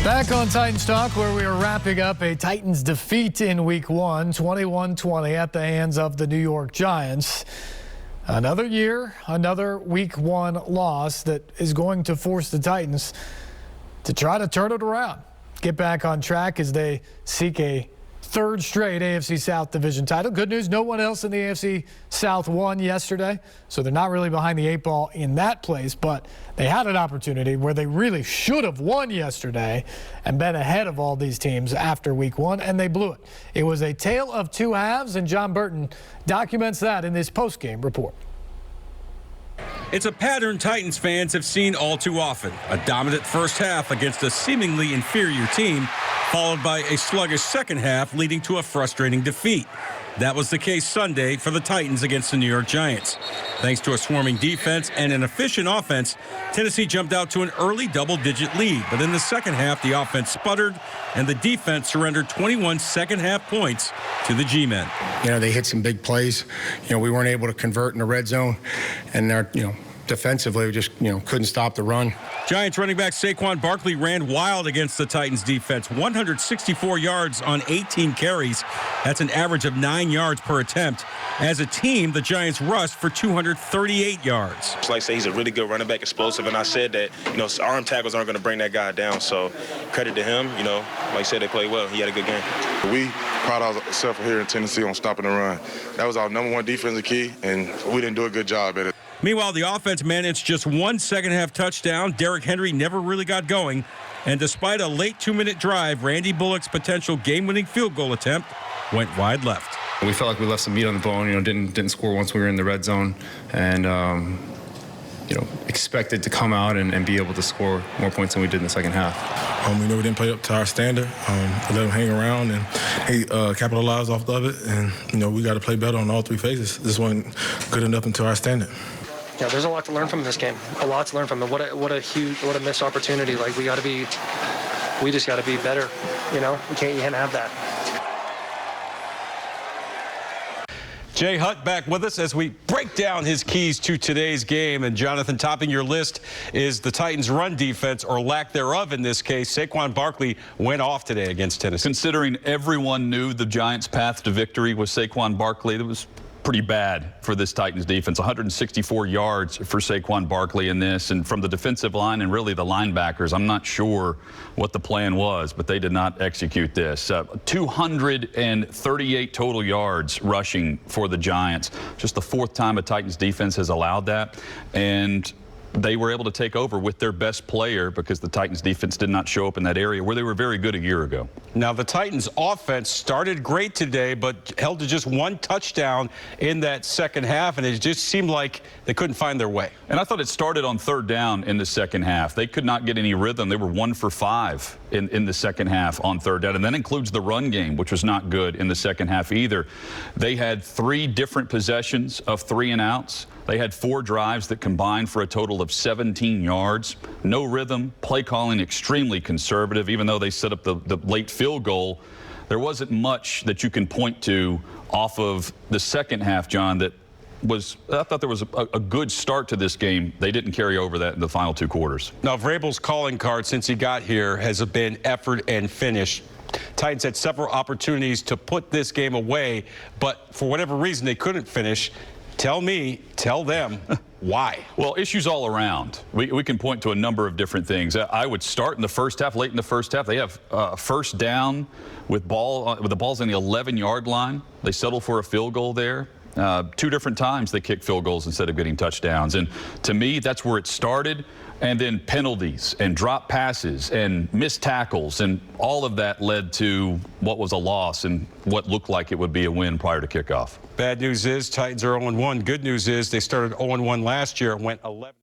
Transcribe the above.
Back on Titans Talk, where we are wrapping up a Titans defeat in Week 1, 21-20 at the hands of the New York Giants. Another year, another Week 1 loss that is going to force the Titans to try to turn it around, get back on track as they seek a third straight AFC South division title. Good news, no one else in the AFC South won yesterday, so they're not really behind the eight ball in that place, but they had an opportunity where they really should have won yesterday and been ahead of all these teams after Week 1, and they blew it. It was a tale of two halves, and John Burton documents that in this post-game report. It's a pattern Titans fans have seen all too often. A dominant first half against a seemingly inferior team, followed by a sluggish second half leading to a frustrating defeat. That was the case Sunday for the Titans against the New York Giants. Thanks to a swarming defense and an efficient offense, Tennessee jumped out to an early double-digit lead. But in the second half, the offense sputtered, and the defense surrendered 21 second-half points to the G-men. They hit some big plays. We weren't able to convert in the red zone, and they're, defensively, we just, couldn't stop the run. Giants running back Saquon Barkley ran wild against the Titans defense. 164 yards on 18 carries. That's an average of 9 yards per attempt. As a team, the Giants rushed for 238 yards. Like I say, he's a really good running back, explosive, and I said that, arm tackles aren't going to bring that guy down, so credit to him. Like I said, they played well. He had a good game. We pride ourselves here in Tennessee on stopping the run. That was our #1 defensive key, and we didn't do a good job at it. Meanwhile, the offense managed just one second-half touchdown. Derrick Henry never really got going. And despite a late 2-minute drive, Randy Bullock's potential game-winning field goal attempt went wide left. We felt like we left some meat on the bone. Didn't score once we were in the red zone. And, expected to come out and be able to score more points than we did in the second half. We didn't play up to our standard. We let them hang around, and he capitalized off of it. And, we got to play better on all three phases. This wasn't good enough into our standard. Yeah, there's a lot to learn from this game. A lot to learn from it. What a missed opportunity. Like, we just got to be better. You can't have that. Jay Hutt back with us as we break down his keys to today's game. And Jonathan, topping your list is the Titans' run defense, or lack thereof in this case. Saquon Barkley went off today against Tennessee. Considering everyone knew the Giants' path to victory was Saquon Barkley, that was pretty bad for this Titans defense. 164 yards for Saquon Barkley in this, and from the defensive line and really the linebackers, I'm not sure what the plan was, but they did not execute this. 238 total yards rushing for the Giants. Just the fourth time a Titans defense has allowed that, and they were able to take over with their best player because the Titans defense did not show up in that area where they were very good a year ago. Now, the Titans offense started great today, but held to just one touchdown in that second half, and it just seemed like they couldn't find their way. And I thought it started on third down in the second half. They could not get any rhythm. They were 1 for 5 in the second half on third down, and that includes the run game, which was not good in the second half either. They had 3 different possessions of 3 and outs. They had 4 drives that combined for a total of 17 yards. No rhythm, play calling extremely conservative. Even though they set up the late field goal, there wasn't much that you can point to off of the second half, John, that was, I thought there was a good start to this game. They didn't carry over that in the final 2 quarters. Now, Vrabel's calling card since he got here has been effort and finish. Titans had several opportunities to put this game away, but for whatever reason they couldn't finish. Tell them why. Well, issues all around. We can point to a number of different things. I would start in the first half, late in the first half. They have first down with the ball's on the 11-yard line. They settle for a field goal there. 2 different times they kicked field goals instead of getting touchdowns. And to me, that's where it started. And then penalties and drop passes and missed tackles, and all of that led to what was a loss and what looked like it would be a win prior to kickoff. Bad news is Titans are 0-1. Good news is they started 0-1 last year and went 11.